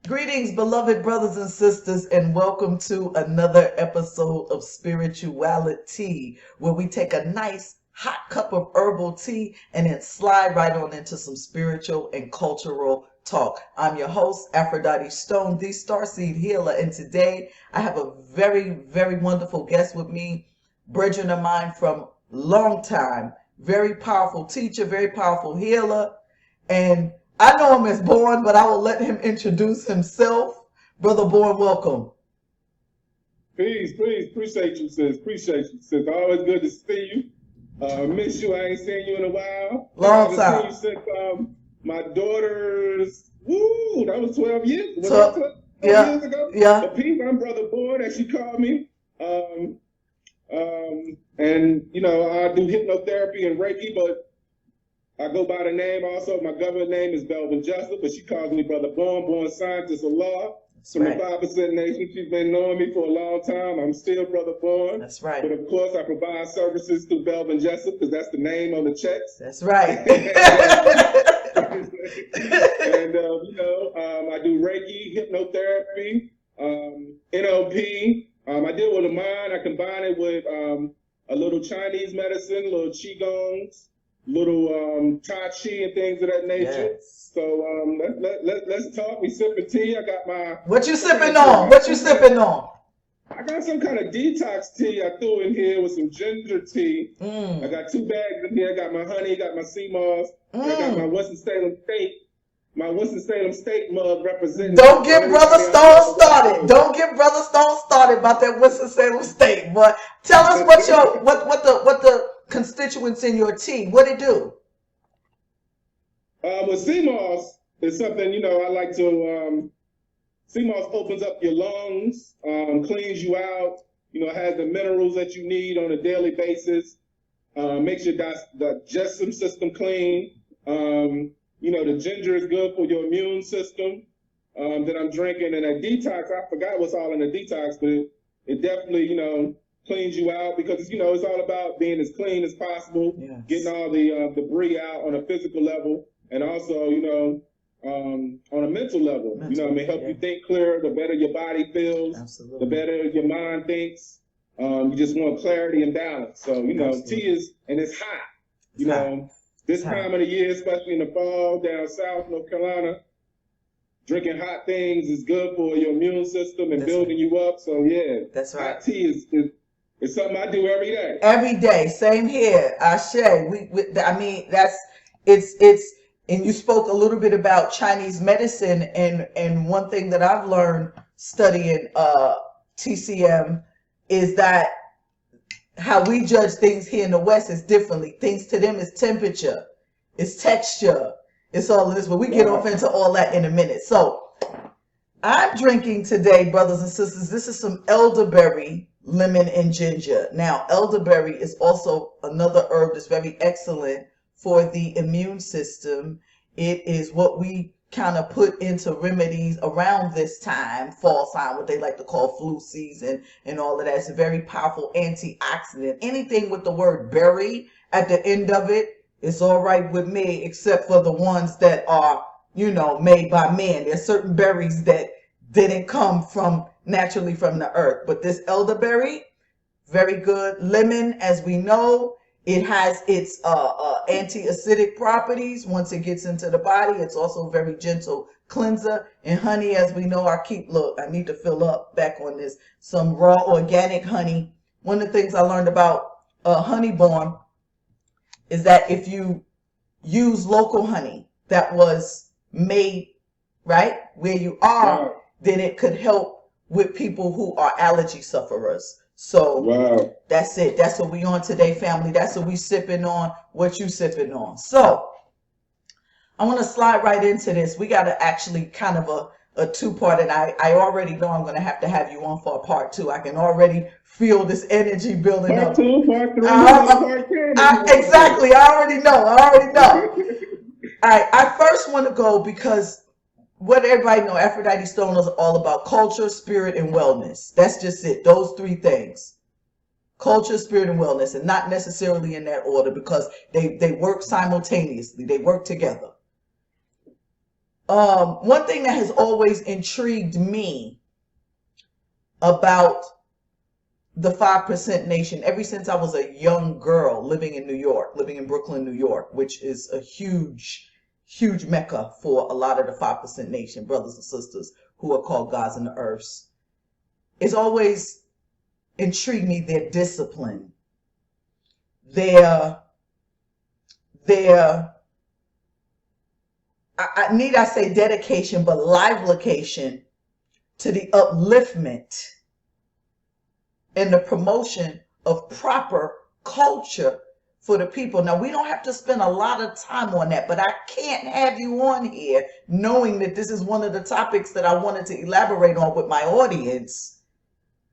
Greetings, beloved brothers and sisters, and welcome to another episode of Spirituality, where we take a nice hot cup of herbal tea and then slide right on into some spiritual and cultural talk. I'm your host, Aphrodite Stone, the Starseed Healer, and today I have a very wonderful guest with me, brethren of mine from long time, very powerful teacher, very powerful healer, and I know him as Born, but I will let him introduce himself. Brother Born, welcome. Peace. Appreciate you, sis. Always good to see you. Miss you. I ain't seen you in a while. Long time. I haven't seen you since my daughter's, that was 12 years. Was So- that 12 yeah, years ago? yeah. But peace, I'm Brother Born, as she called me. And, you know, I do hypnotherapy and Reiki, but I go by the name also. My government name is Belvin Jessup, but she calls me Brother Born Scientist of Law. From right. the 5% Nation. She's been knowing me for a long time. I'm still Brother Born. That's right. But of course, I provide services through Belvin Jessup because that's the name on the checks. That's right. And, I do Reiki, hypnotherapy, NLP. I deal with the mind. I combine it with a little Chinese medicine, little Qigongs, little Tai Chi and things of that nature. Yes. So let's talk. We sipping tea. I got my. What you sipping on? What you sipping on? I got some kind of detox tea I threw in here with some ginger tea. I got 2 bags in here. I got my honey, got my sea moss. I got my Winston-Salem State mug representing. Don't get Brother Stone started. Don't get Brother Stone started about that Winston-Salem State. But tell us what the constituents in your tea. What it do? With sea moss is something, I like to, sea moss opens up your lungs, cleans you out, has the minerals that you need on a daily basis, makes your digestive system clean. The ginger is good for your immune system that I'm drinking. And a detox, I forgot what's all in the detox, but it definitely, cleans you out because, it's all about being as clean as possible, Yes. getting all the debris out on a physical level. And also, on a mental level, help you think clearer. The better your body feels, Absolutely. the better your mind thinks. You just want clarity and balance. So, Absolutely. tea is, and it's hot. This It's hot. time of the year, especially in the fall down south, North Carolina, drinking hot things is good for your immune system and That's building you up. So, yeah, That's right. hot tea is something I do every day. Every day, same here. Ashe. It's and you spoke a little bit about Chinese medicine, and one thing that I've learned studying TCM is that how we judge things here in the West is differently. Things to them is temperature, it's texture, it's all of this, but we get off into all that in a minute. So I'm drinking today, brothers and sisters, this is some elderberry, lemon, and ginger. Now, elderberry is also another herb that's very excellent for the immune system. It is what we kind of put into remedies around this time, fall time, what they like to call flu season and all of that. It's a very powerful antioxidant. Anything with the word berry at the end of it is all right with me, except for the ones that are, made by man. There's certain berries that didn't come naturally from the earth. But this elderberry, very good. Lemon, as we know, it has its anti-acidic properties. Once it gets into the body, it's also a very gentle cleanser. And honey, as we know, I need to fill up back on this. Some raw organic honey. One of the things I learned about honey Born is that if you use local honey that was made right where you are, then it could help with people who are allergy sufferers. So That's it. That's what we on today, family. That's what we sipping on. What you sipping on? So I want to slide right into this. We got to actually kind of a two-part, and I already know I'm going to have you on for a part 2. I can already feel this energy building up. Part 2, part 3, part 10. Exactly. I already know. All right. I first want to go because what everybody know, Aphrodite Stone is all about culture, spirit, and wellness. That's just it. Those 3 things. Culture, spirit, and wellness, and not necessarily in that order because they work simultaneously. They work together. One thing that has always intrigued me about the 5% Nation, ever since I was a young girl living in New York, living in Brooklyn, New York, which is a huge, huge mecca for a lot of the 5% Nation brothers and sisters who are called gods and the earths. It's always intrigued me their discipline, their need I say dedication, but livelication to the upliftment and the promotion of proper culture for the people. Now, we don't have to spend a lot of time on that, but I can't have you on here knowing that this is one of the topics that I wanted to elaborate on with my audience,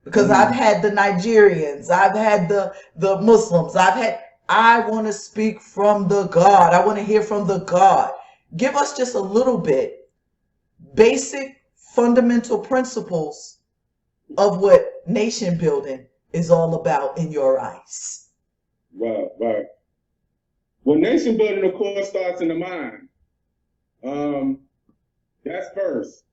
because I've had the Nigerians, I've had the Muslims, I want to speak from the God. I want to hear from the God. Give us just a little bit, basic fundamental principles of what nation building is all about in your eyes. Right. Well, nation building, of course, starts in the mind. That's first.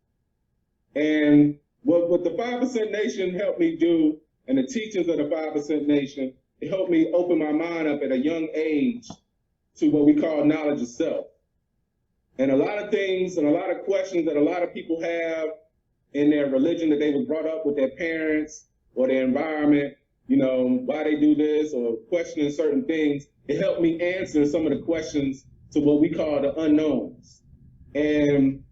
And what the 5% Nation helped me do, and the teachings of the 5% Nation, it helped me open my mind up at a young age to what we call knowledge of self. And a lot of things and a lot of questions that a lot of people have in their religion that they were brought up with their parents or their environment, why they do this or questioning certain things, it helped me answer some of the questions to what we call the unknowns. And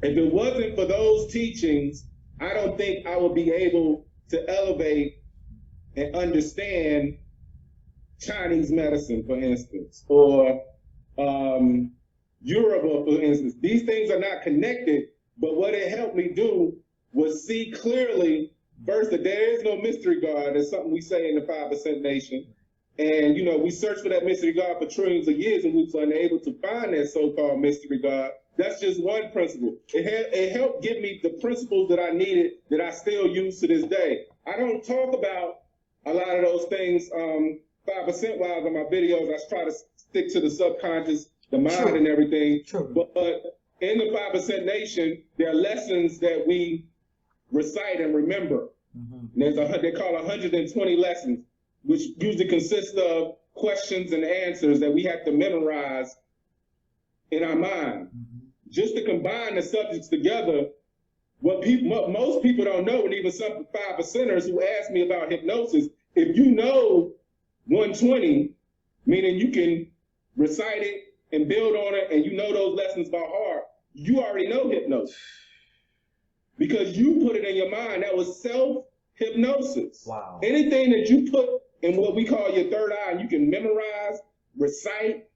if it wasn't for those teachings, I don't think I would be able to elevate and understand Chinese medicine, for instance, or Yoruba, for instance. These things are not connected, but what it helped me do was see clearly, first, that there is no mystery God. That's something we say in the 5% Nation. And, we searched for that mystery God for trillions of years, and we were unable to find that so-called mystery God. That's just one principle. It helped give me the principles that I needed that I still use to this day. I don't talk about a lot of those things 5% wise on my videos. I try to stick to the subconscious, the mind, and everything. But in the 5% Nation, there are lessons that we recite and remember. They call 120 lessons, which usually consist of questions and answers that we have to memorize in our mind. Just to combine the subjects together, what most people don't know, and even some 5%ers who ask me about hypnosis, if you know 120, meaning you can recite it and build on it, and you know those lessons by heart, you already know hypnosis. Because you put it in your mind. That was self-hypnosis. Wow. Anything that you put in what we call your third eye, and you can memorize, recite,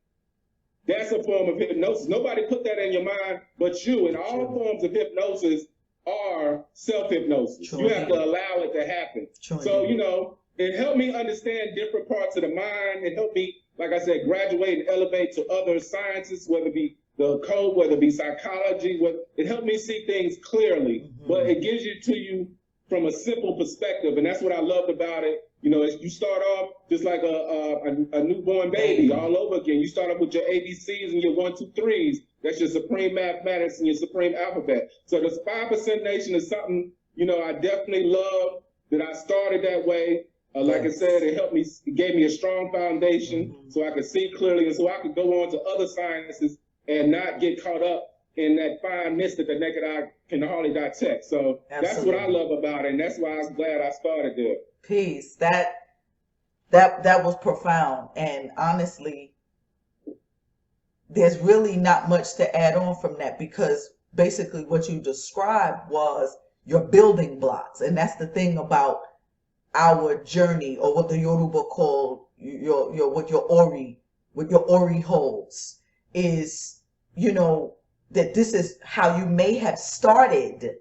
that's a form of hypnosis. Nobody put that in your mind but you. And all forms of hypnosis are self-hypnosis. You have to allow it to happen. So, it helped me understand different parts of the mind. It helped me, like I said, graduate and elevate to other sciences, whether it be the code, whether it be psychology. It helped me see things clearly. But it gives you to you from a simple perspective. And that's what I loved about it. You start off just like a newborn baby all over again. You start off with your ABCs and your 1, 2, 3s. That's your supreme mathematics and your supreme alphabet. So this 5% Nation is something, I definitely love that I started that way. Like I said, it gave me a strong foundation so I could see clearly and so I could go on to other sciences and not get caught up in that fine mist that the naked eye can hardly detect. So that's what I love about it, and that's why I'm glad I started there. Peace. That was profound, and honestly, there's really not much to add on from that, because basically what you described was your building blocks, and that's the thing about our journey, or what the Yoruba call what your Ori holds, is that this is how you may have started,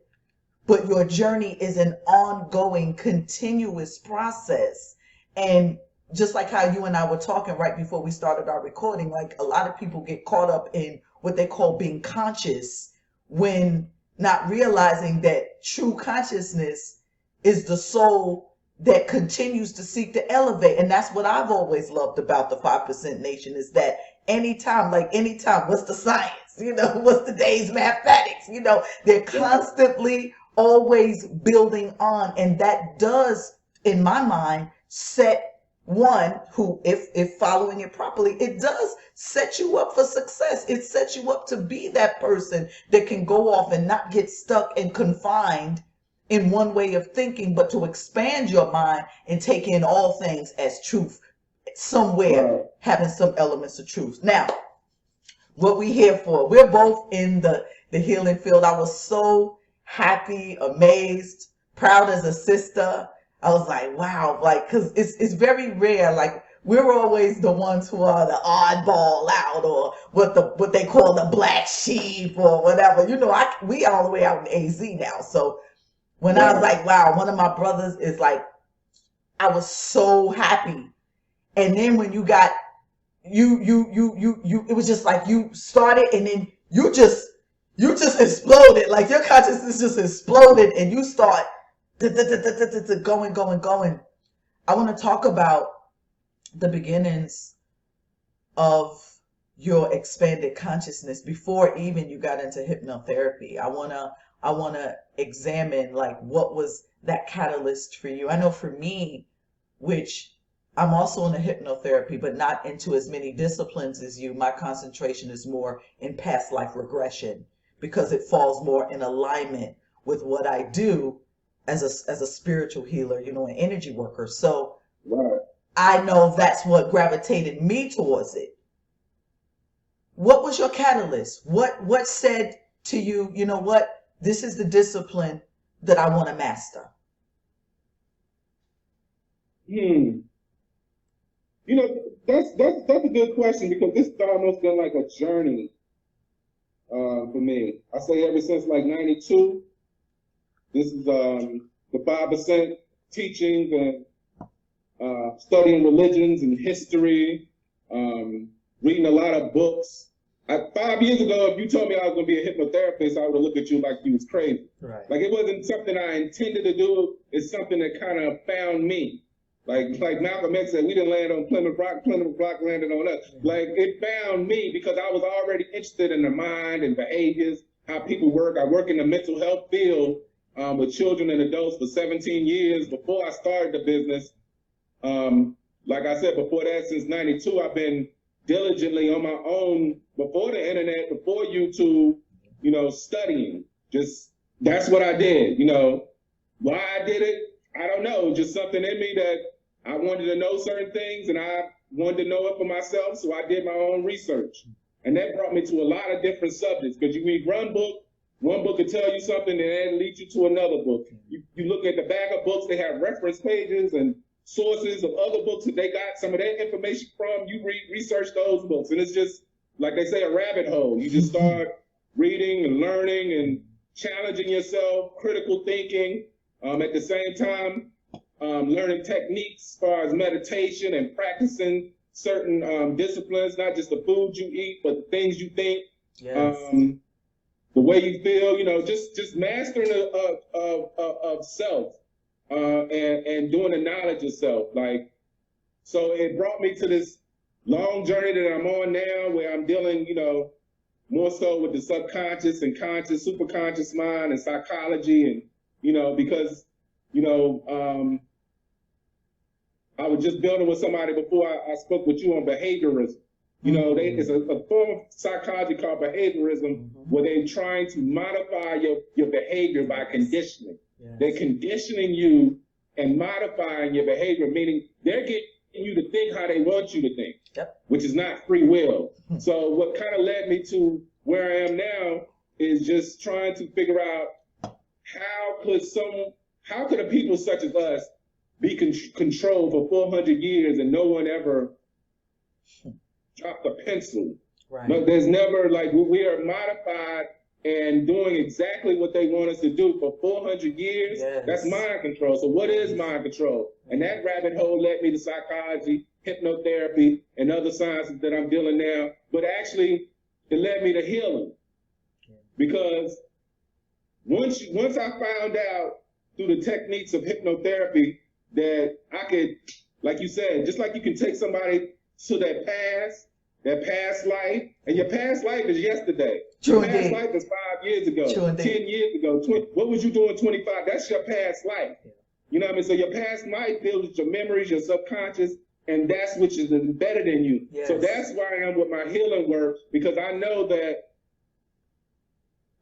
but your journey is an ongoing, continuous process. And just like how you and I were talking right before we started our recording, like a lot of people get caught up in what they call being conscious, when not realizing that true consciousness is the soul that continues to seek to elevate. And that's what I've always loved about the 5% Nation, is that anytime, what's the science? What's the day's mathematics? They're constantly always building on. And that does, in my mind, set one who, if following it properly, it does set you up for success. It sets you up to be that person that can go off and not get stuck and confined in one way of thinking, but to expand your mind and take in all things as truth, somewhere having some elements of truth. Now, what we here for? We're both in the healing field. I was so happy, amazed, proud as a sister. I was like, wow, like, because it's very rare. Like, we're always the ones who are the oddball out, or what they call the black sheep or whatever. We all the way out in AZ now. So when I was like, wow, one of my brothers is like, I was so happy. And then when you got you it was just like you started, and then you just exploded. Like, your consciousness just exploded, and you start going. I want to talk about the beginnings of your expanded consciousness before even you got into hypnotherapy. I want to examine, like, what was that catalyst for you. I know for me, which I'm also in a hypnotherapy, but not into as many disciplines as you. My concentration is more in past life regression, because it falls more in alignment with what I do as a spiritual healer, an energy worker. So I know that's what gravitated me towards it. What was your catalyst? What said to you, you know what, this is the discipline that I want to master? That's a good question, because this has almost been like a journey for me. I say ever since like 92. This is the 5% teachings and studying religions and history, reading a lot of books. 5 years ago, if you told me I was going to be a hypnotherapist, I would have looked at you like you was crazy. Right. Like, it wasn't something I intended to do. It's something that kind of found me. Like Malcolm X said, we didn't land on Plymouth Rock landed on us. Like, it found me because I was already interested in the mind and behaviors, how people work. I work in the mental health field with children and adults for 17 years before I started the business. Like I said, before that, since 92, I've been diligently on my own, before the internet, before YouTube, studying. Just, that's what I did. Why I did it, I don't know. Just something in me that I wanted to know certain things, and I wanted to know it for myself, so I did my own research. And that brought me to a lot of different subjects, because you read one book will tell you something, and then lead you to another book. You look at the back of books, they have reference pages and sources of other books that they got some of their information from. You research those books, and it's just, like they say, a rabbit hole. You just start reading and learning and challenging yourself, critical thinking, at the same time, learning techniques as far as meditation and practicing certain disciplines, not just the food you eat, but the things you think, the way you feel, just mastering of self, and doing the knowledge of self. Like, so it brought me to this long journey that I'm on now, where I'm dealing, more so with the subconscious and conscious, superconscious mind and psychology, and, because, I was just building with somebody before I spoke with you on behaviorism. It's a form of psychology called behaviorism, where they're trying to modify your behavior by conditioning. Yes. They're conditioning you and modifying your behavior, meaning they're getting you to think how they want you to think, which is not free will. So what kind of led me to where I am now is just trying to figure out how could a people such as us be controlled for 400 years and no one ever dropped a pencil. Right. No, there's never, like, we are modified and doing exactly what they want us to do for 400 years. Yes. That's mind control. So what is mind control? And that rabbit hole led me to psychology, hypnotherapy, and other sciences that I'm dealing now. But actually, it led me to healing. Because once I found out through the techniques of hypnotherapy that I could, like you said, just like you can take somebody to their past life, and your past life is yesterday. True Your past indeed. life is 5 years ago, True indeed. 10 years ago. What was you doing 25? That's your past life. Yeah. You know what I mean? So your past life deals with your memories, your subconscious, and that's which is embedded in you. Yes. So that's why I am with my healing work, because I know that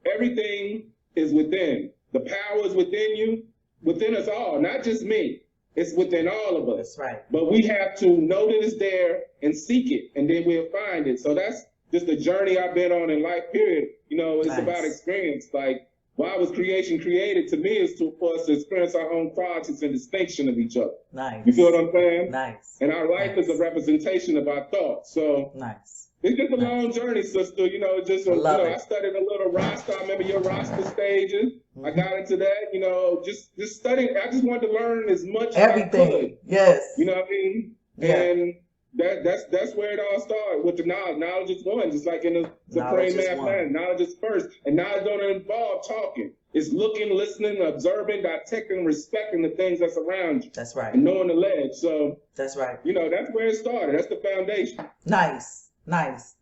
everything is within. The power is within you, within us all, not just me. It's within all of us. That's right. But we have to know that it's there and seek it, and then we'll find it. So that's just the journey I've been on in life, period. You know, it's Nice. about experience. Like, why was creation created? To me, is for us to experience our own qualities and distinction of each other. Nice. You feel what I'm saying? Nice. And our life is a representation of our thoughts. So nice. it's just a long journey, sister. You know, just I studied a little Rasta. I remember your Rasta stages. I got into that. You know, just studying. I just wanted to learn as much Everything. as I could. Yes. You know what I mean? Yeah. And that's where it all started with the knowledge. Knowledge is one, just like in the supreme mathematics. Knowledge is first, and knowledge don't involve talking. It's looking, listening, observing, dissecting, respecting the things that's around you. That's right. And knowing the ledge. So that's right. You know, that's where it started. That's the foundation. Nice. Nice.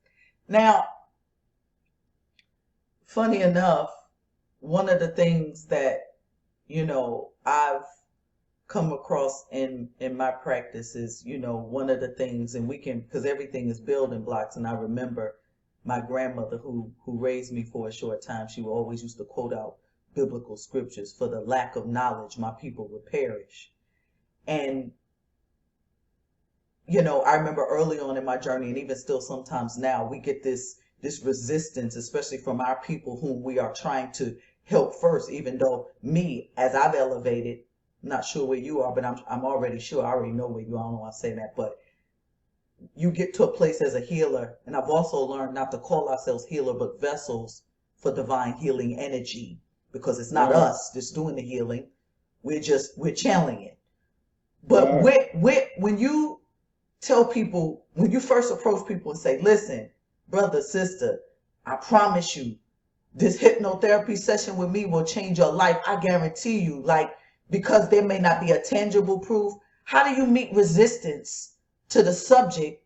Now, funny enough, one of the things that, you know, I've come across in my practice is, you know, one of the things, and we can, because everything is building blocks, and I remember my grandmother who raised me for a short time, she always used to quote out biblical scriptures, for the lack of knowledge, my people would perish. And you know, I remember early on in my journey, and even still sometimes now, we get this resistance, especially from our people whom we are trying to help first, even though me, as I've elevated, I'm not sure where you are, but I'm already sure, I already know where you are, I don't know why I say that, but you get to a place as a healer, and I've also learned not to call ourselves healer, but vessels for divine healing energy, because it's not us just doing the healing, we're channeling it. But when you tell people, when you first approach people and say, listen, brother, sister, I promise you, this hypnotherapy session with me will change your life. I guarantee you, like, because there may not be a tangible proof. How do you meet resistance to the subject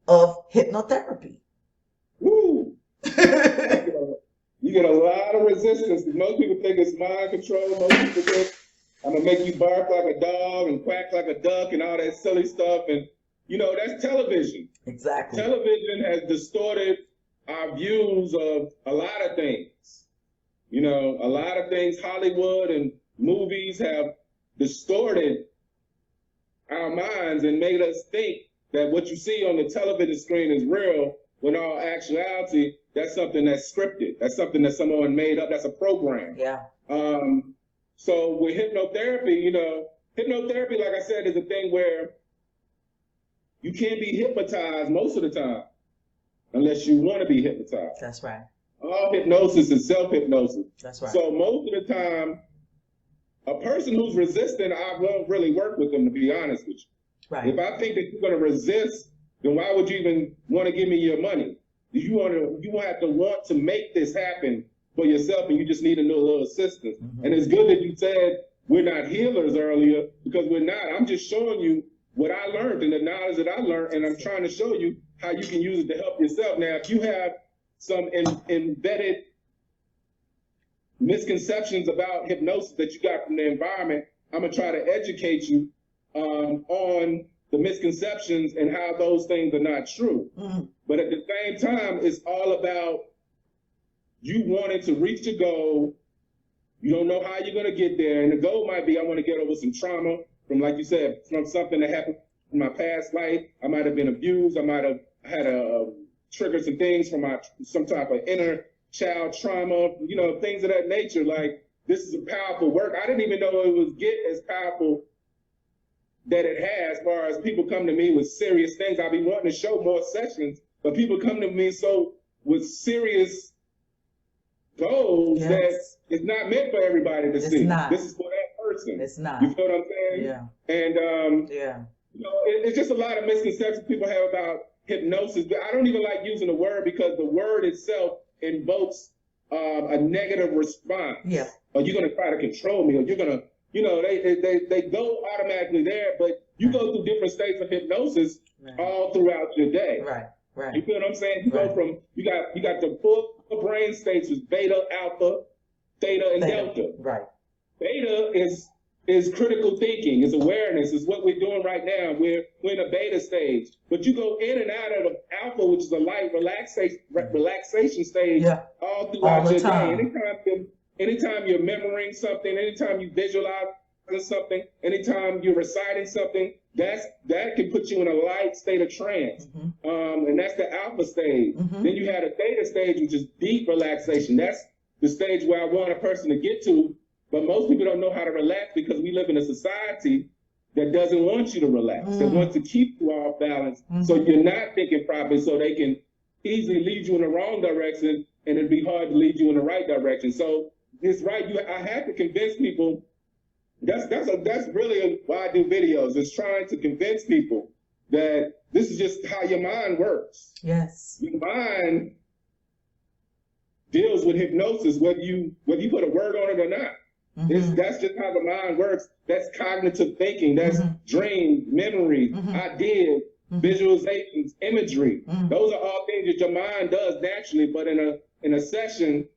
of hypnotherapy? Woo! You get a lot of resistance. Most people think it's mind control. Most people think I'm going to make you bark like a dog and quack like a duck and all that silly stuff. And you know, that's television. Exactly. Television has distorted our views of a lot of things. You know, a lot of things, Hollywood and movies have distorted our minds and made us think that what you see on the television screen is real, when all actuality, that's something that's scripted. That's something that someone made up. That's a program. Yeah. So with hypnotherapy, you know, hypnotherapy, like I said, is a thing where you can't be hypnotized most of the time unless you want to be hypnotized. That's right. All hypnosis is self-hypnosis. That's right. So most of the time, a person who's resistant, I won't really work with them, to be honest with you. Right. If I think that you're going to resist, then why would you even want to give me your money? You have to want to make this happen for yourself, and you just need a little assistance. Mm-hmm. And it's good that you said we're not healers earlier, because we're not. I'm just showing you what I learned and the knowledge that I learned, and I'm trying to show you how you can use it to help yourself. Now, if you have some embedded misconceptions about hypnosis that you got from the environment, I'm going to try to educate you on the misconceptions and how those things are not true. Mm-hmm. But at the same time, it's all about you wanting to reach your goal. You don't know how you're going to get there. And the goal might be, I want to get over some trauma from, like you said, from something that happened in my past life. I might have been abused. I might have had triggered some things from some type of inner child trauma, you know, things of that nature. Like, this is a powerful work. I didn't even know it was as powerful that it has, as far as people come to me with serious things. I'll be wanting to show more sessions, but people come to me with serious goals that it's not meant for everybody to see. Not. This is for that person. It's not. You feel what I'm saying? Yeah. And you know, it's just a lot of misconceptions people have about hypnosis. But I don't even like using the word, because the word itself invokes a negative response. Yeah. Or you're going to try to control me, or you're going to, you know, they go automatically there, but you go through different states of hypnosis all throughout your day. Right. You feel what I'm saying? You go from, you got the full four brain states was beta, alpha, theta, and delta. Right. Beta is critical thinking, is awareness, is what we're doing right now. We're in a beta stage. But you go in and out of the alpha, which is a light relaxation stage, all throughout your day. Anytime you're memorizing something, anytime you visualize something, anytime you're reciting something, that can put you in a light state of trance. And that's the alpha stage. Then you had a theta stage, which is deep relaxation. That's the stage where I want a person to get to. But most people don't know how to relax because we live in a society that doesn't want you to relax, that wants to keep you off balance. So you're not thinking properly, so they can easily lead you in the wrong direction, and it'd be hard to lead you in the right direction. So it's right. I have to convince people. That's really why I do videos, is trying to convince people that this is just how your mind works. Yes. Your mind deals with hypnosis, whether you put a word on it or not. That's just how the mind works. That's cognitive thinking. That's dreams, memory, ideas, visualizations, imagery. Those are all things that your mind does naturally. But in a session,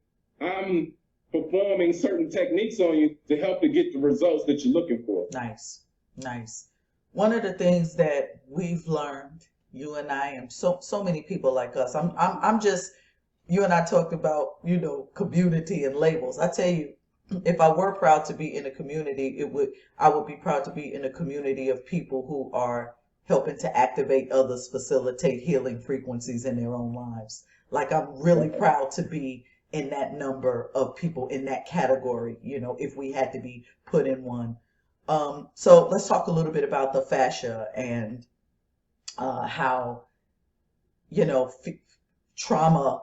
I'm performing certain techniques on you to help to get the results that you're looking for. Nice. One of the things that we've learned, you and I, and so many people like us, I'm just, you and I talked about, community and labels. I tell you, if I were proud to be in a community, I would be proud to be in a community of people who are helping to activate others, facilitate healing frequencies in their own lives. Like, I'm really proud to be in that number of people in that category, if we had to be put in one. So let's talk a little bit about the fascia and how, trauma,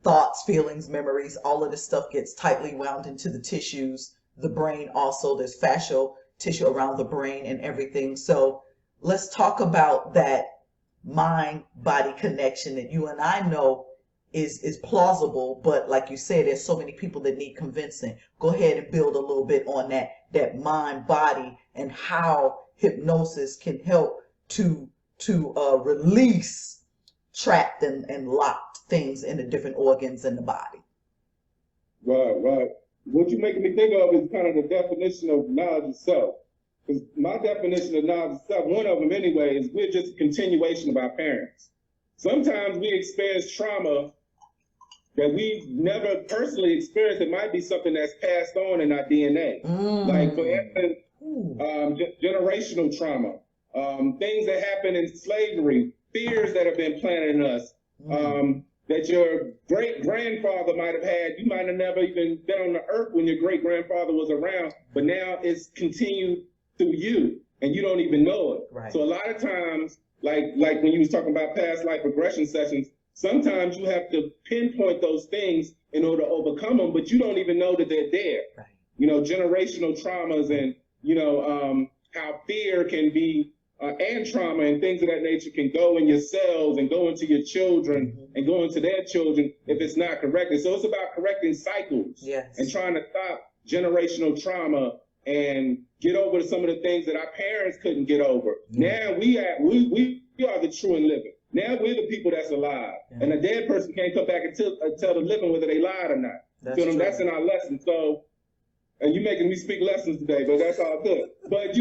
thoughts, feelings, memories, all of this stuff gets tightly wound into the tissues, the brain also. There's fascial tissue around the brain and everything. So let's talk about that mind-body connection that you and I know is plausible, but like you said, there's so many people that need convincing. Go ahead and build a little bit on that mind-body and how hypnosis can help to release trapped and locked things in the different organs in the body. Right. What you're making me think of is kind of the definition of knowledge itself. Because my definition of knowledge itself, one of them anyway, is we're just a continuation of our parents. Sometimes we experience trauma that we've never personally experienced. It might be something that's passed on in our DNA. Like, for instance, generational trauma, things that happen in slavery, fears that have been planted in us, that your great-grandfather might have had. You might have never even been on the earth when your great-grandfather was around, but now it's continued through you, and you don't even know it. Right. So a lot of times, like when you was talking about past life regression sessions, sometimes you have to pinpoint those things in order to overcome them, but you don't even know that they're there. Right. Generational traumas and, how fear can be, and trauma and things of that nature can go in your cells and go into your children and go into their children if it's not corrected. So it's about correcting cycles and trying to stop generational trauma and get over some of the things that our parents couldn't get over. Now we are the true and living. Now we're the people that's alive. And a dead person can't come back and tell the living whether they lied or not. That's in our lesson. So, and you're making me speak lessons today, but that's all good. But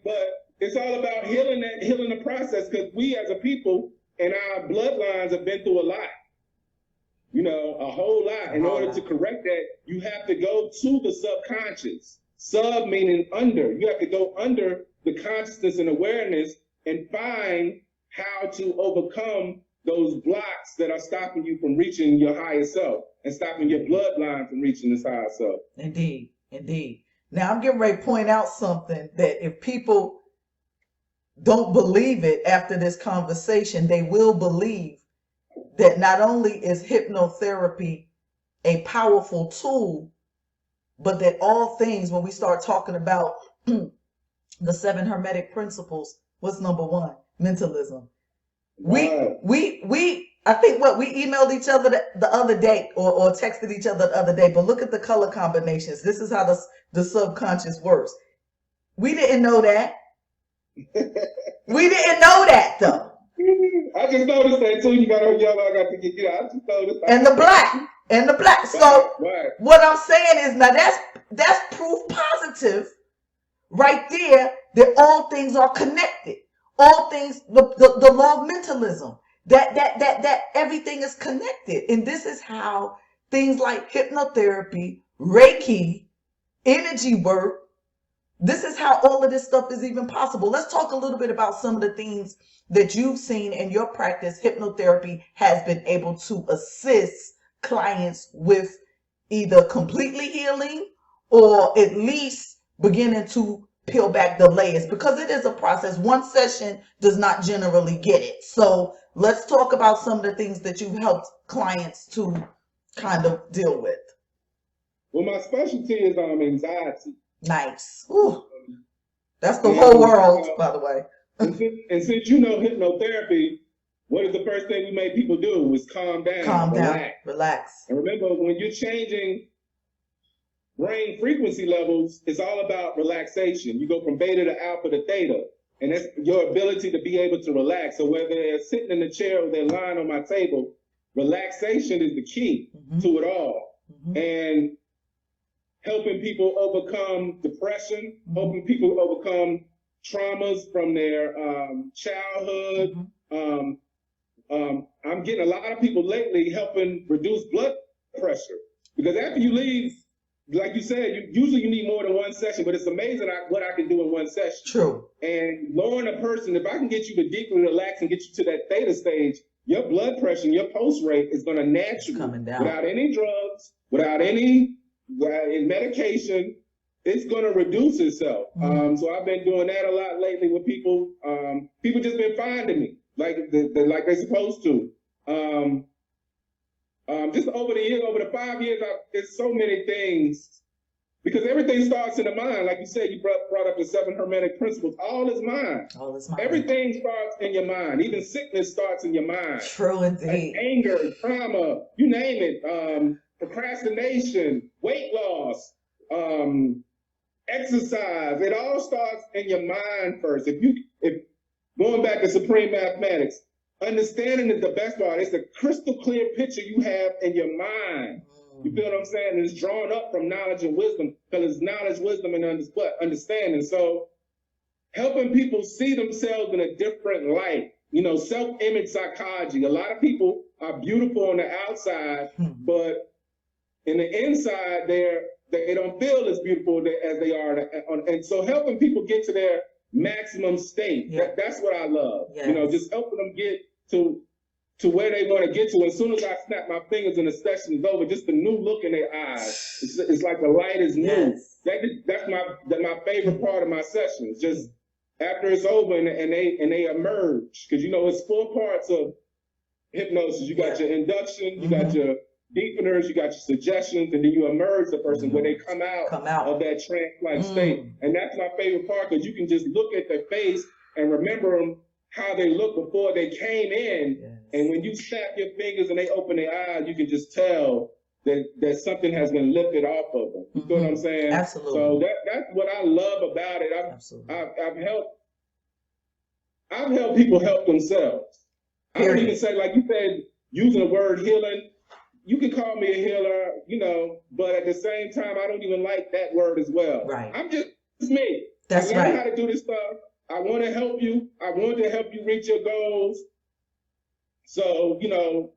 but it's all about healing the process, because we as a people and our bloodlines have been through a lot. A whole lot. In order to correct that, you have to go to the subconscious. Sub meaning under. You have to go under the consciousness and awareness and find how to overcome those blocks that are stopping you from reaching your higher self and stopping your bloodline from reaching this higher self. Indeed. Now I'm getting ready to point out something that if people don't believe it after this conversation, they will believe that not only is hypnotherapy a powerful tool, but that all things, when we start talking about the 7 Hermetic principles, what's number 1? Mentalism. Wow. I think we emailed each other the other day or texted each other the other day, but look at the color combinations. This is how the subconscious works. We didn't know that. We didn't know that though. I just noticed that too. You got on yellow. I got to get you. I just noticed. And the black. And the black. So what I'm saying is now that's proof positive right there that all things are connected. All things, the law of mentalism. That everything is connected. And this is how things like hypnotherapy, Reiki, energy work, this is how all of this stuff is even possible. Let's talk a little bit about some of the things that you've seen in your practice. Hypnotherapy has been able to assist clients with either completely healing or at least beginning to peel back the layers, because it is a process. One session does not generally get it. So let's talk about some of the things that you've helped clients to kind of deal with. Well, my specialty is anxiety. Nice. Ooh. That's the whole world, by the way. And since you know hypnotherapy, what is the first thing we make people do? Is calm down, relax. And remember, when you're changing brain frequency levels, it's all about relaxation. You go from beta to alpha to theta, and that's your ability to be able to relax. So whether they're sitting in the chair or they're lying on my table, relaxation is the key to it all. And helping people overcome depression, helping people overcome traumas from their childhood. I'm getting a lot of people lately helping reduce blood pressure, because after you leave, like you said, usually you need more than one session, but it's amazing what I can do in one session. True. And lowering a person, if I can get you to deeply relax and get you to that theta stage, your blood pressure and your pulse rate is going to naturally, coming down, without any drugs, without any medication, it's going to reduce itself. So I've been doing that a lot lately with people. People just been finding me like they're supposed to. Just over the years, over the 5 years, there's so many things, because everything starts in the mind. Like you said, you brought up the 7 Hermetic principles. All is mind. All is mind. Everything starts in your mind. Even sickness starts in your mind. True indeed. Like anger, trauma, you name it. Procrastination, weight loss, exercise. It all starts in your mind first. If going back to supreme mathematics, understanding is the best part. It's a crystal clear picture you have in your mind. You feel what I'm saying? And it's drawn up from knowledge and wisdom, because it's knowledge, wisdom, and understanding. So helping people see themselves in a different light. You know, self-image psychology. A lot of people are beautiful on the outside, but in the inside, they don't feel as beautiful as they are. And so helping people get to their maximum state, that's what I love. Yes. You know, just helping them get to where they want to get to. As soon as I snap my fingers and the session is over, just a new look in their eyes. It's like the light is new. Yes. That's my favorite part of my sessions. Just after it's over and they emerge, because you know it's 4 parts of hypnosis. You got your induction, you got your deepeners, you got your suggestions, and then you emerge the person where they come out of that trance-like state. And that's my favorite part, because you can just look at their face and remember them how they looked before they came in. Yes. And when you snap your fingers and they open their eyes, you can just tell that something has been lifted off of them. You know what I'm saying? Absolutely. So that's what I love about it. I've helped people help themselves. I don't even say, like you said, using the word healing. You can call me a healer, you know, but at the same time, I don't even like that word as well. Right. I'm just me. That's right. I learned how to do this stuff. I want to help you. I want to help you reach your goals. So, you know,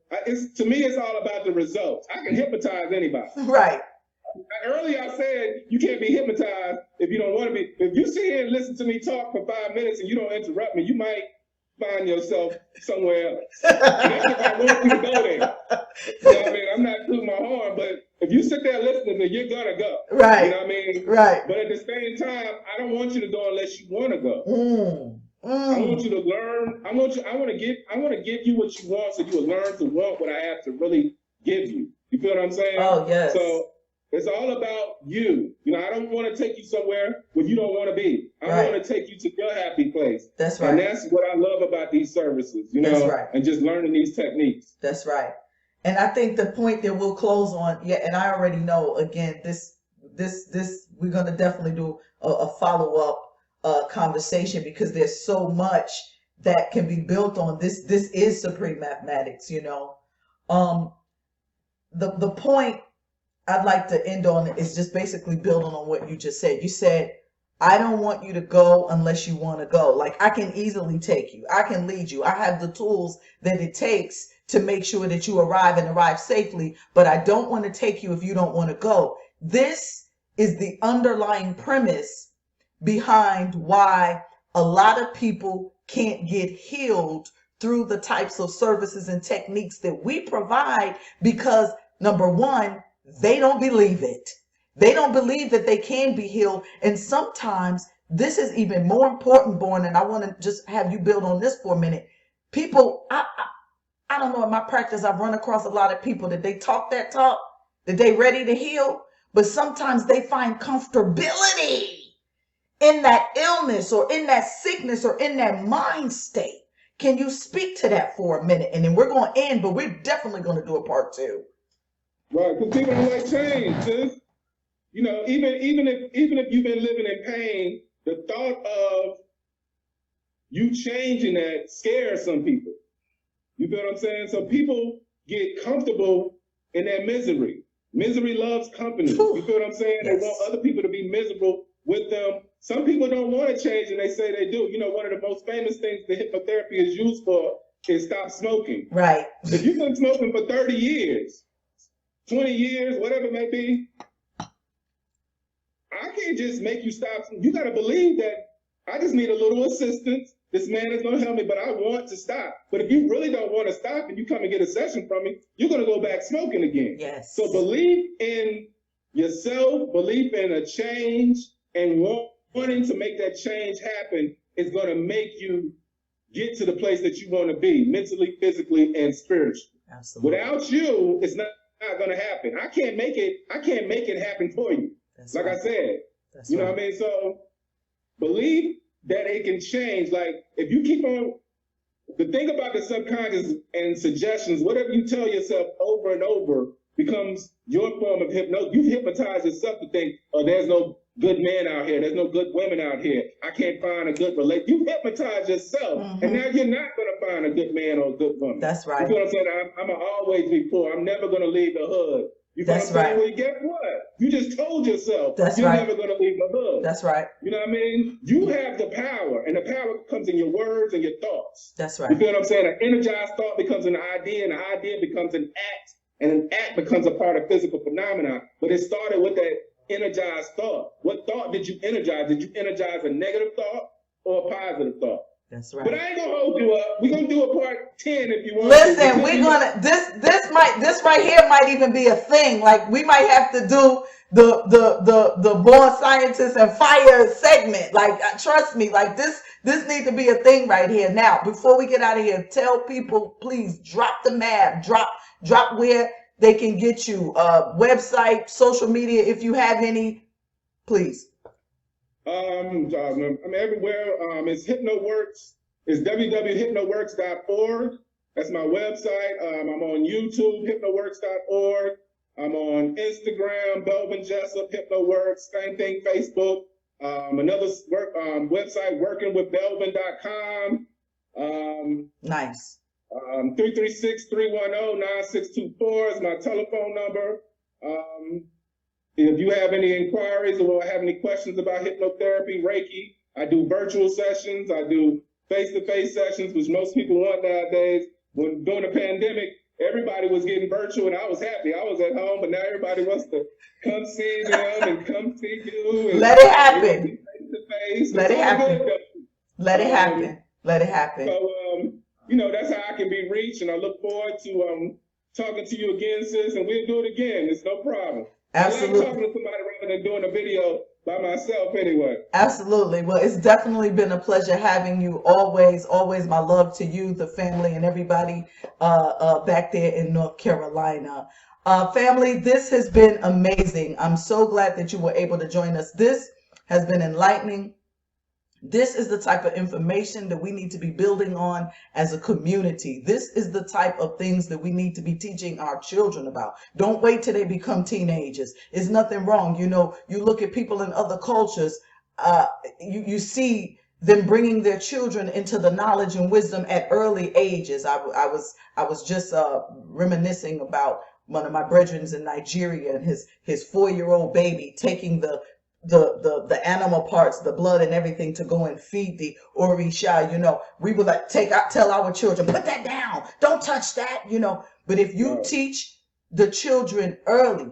to me, it's all about the results. I can hypnotize anybody. Right. Earlier, I said you can't be hypnotized if you don't want to be. If you sit here and listen to me talk for 5 minutes and you don't interrupt me, you might find yourself somewhere else. That's if I want you to go there. You know what I mean? I'm not tooting my horn, but if you sit there listening, then you're gonna go. Right. You know what I mean? Right. But at the same time, I don't want you to go unless you want to go. I want you to learn. I want to give you what you want, so you will learn to want what I have to really give you. You feel what I'm saying? Oh yes. So it's all about you. You know, I don't want to take you somewhere where you don't want to be. I want to take you to your happy place. That's right. And that's what I love about these services, you know, that's right. And just learning these techniques. That's right. And I think the point that we'll close on, and I already know, again, this we're going to definitely do a follow-up conversation, because there's so much that can be built on. This is supreme mathematics, you know. The point I'd like to end on is just basically building on what you just said. You said, I don't want you to go unless you want to go. Like, I can easily take you. I can lead you. I have the tools that it takes to make sure that you arrive and arrive safely, but I don't want to take you if you don't want to go. This is the underlying premise behind why a lot of people can't get healed through the types of services and techniques that we provide, because number one, they don't believe it. They don't believe that they can be healed. And sometimes this is even more important, Born, and I want to just have you build on this for a minute. People, I don't know, in my practice, I've run across a lot of people that they talk that talk, that they ready to heal, but sometimes they find comfortability in that illness or in that sickness or in that mind state. Can you speak to that for a minute? And then we're going to end, but we're definitely going to do a part 2. Right, because people don't like change, sis. You know, even if you've been living in pain, the thought of you changing that scares some people. You feel what I'm saying? So people get comfortable in their misery. Misery loves company. You feel what I'm saying? Yes. They want other people to be miserable with them. Some people don't want to change, and they say they do. You know, one of the most famous things that hypnotherapy is used for is stop smoking. Right. If you've been smoking for 30 years, 20 years, whatever it may be, I can't just make you stop. You got to believe that I just need a little assistance. This man is going to help me, but I want to stop. But if you really don't want to stop and you come and get a session from me, you're going to go back smoking again. Yes. So believe in yourself, believe in a change, and wanting to make that change happen is going to make you get to the place that you want to be, mentally, physically, and spiritually. Absolutely. Without you, it's not going to happen. I can't make it happen for you. That's like right. I said, that's you know right. what I mean? So believe that it can change. Like, if you keep on, the thing about the subconscious and suggestions, whatever you tell yourself over and over becomes your form of hypnosis. You've hypnotized yourself to think, oh, there's no good men out here. There's no good women out here. I can't find a good relationship. You hypnotize yourself, and now you're not going to find a good man or a good woman. That's right. You know what I'm saying? I'm going to always be poor. I'm never going to leave the hood. You know That's what I'm right. saying? Well, guess what? You just told yourself you're never going to leave the hood. That's right. You know what I mean? You have the power, and the power comes in your words and your thoughts. That's right. You feel what I'm saying? An energized thought becomes an idea, and an idea becomes an act, and an act becomes a part of physical phenomena. But it started with that energized thought. What thought did you energize? Did you energize a negative thought or a positive thought? That's right. But I ain't gonna hold you up. We're gonna do a part 10 if you want. Listen, we're gonna this right here might even be a thing. Like, we might have to do the Born Scientists and Fire segment. Like, trust me, like this needs to be a thing right here. Now, before we get out of here, tell people, please drop the map, drop where they can get you, website, social media, if you have any, please. I'm everywhere. It's HypnoWorks. It's www.hypnoworks.org. That's my website. I'm on YouTube, hypnoworks.org. I'm on Instagram, Belvin Jessup, HypnoWorks. Same thing, Facebook. Another website, workingwithbelvin.com. Nice. 336-310-9624 is my telephone number. If you have any inquiries or have any questions about hypnotherapy, Reiki, I do virtual sessions. I do face-to-face sessions, which most people want nowadays. When during the pandemic, everybody was getting virtual, and I was happy. I was at home, but now everybody wants to come see them and come see you. And let it happen. Face-to-face. Let it happen. Let it happen. Let it happen. So, that's how I can be reached, and I look forward to talking to you again, sis, and we'll do it again. It's no problem. Absolutely. I like talking to somebody rather than doing a video by myself anyway. Absolutely. Well, it's definitely been a pleasure having you. Always my love to you, the family, and everybody back there in North Carolina. Family, this has been amazing. I'm so glad that you were able to join us. This has been enlightening. This is the type of information that we need to be building on as a community. This is the type of things that we need to be teaching our children about. Don't wait till they become teenagers. There's nothing wrong. You know, you look at people in other cultures, you see them bringing their children into the knowledge and wisdom at early ages. I was just reminiscing about one of my brethren in Nigeria and his 4-year-old baby taking the animal parts, the blood and everything, to go and feed the Orisha. We would like tell our children, put that down, don't touch that. But if you teach the children early,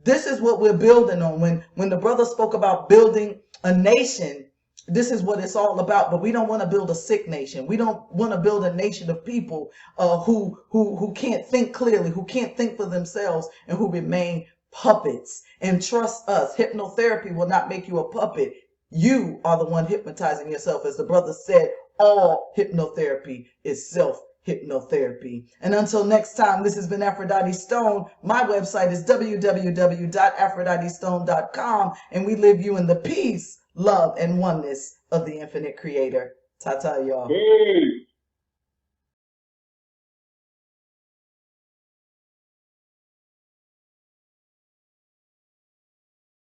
this is what we're building on. When the brother spoke about building a nation, this is what it's all about. But we don't want to build a sick nation. We don't want to build a nation of people who can't think clearly, who can't think for themselves, and who remain puppets. And trust us, hypnotherapy will not make you a puppet. You are the one hypnotizing yourself. As the brother said, all hypnotherapy is self-hypnotherapy. And until next time, this has been Aphrodite Stone. My website is www.aphroditestone.com, and we live you in the peace, love, and oneness of the infinite creator. Ta-ta, y'all. Hey.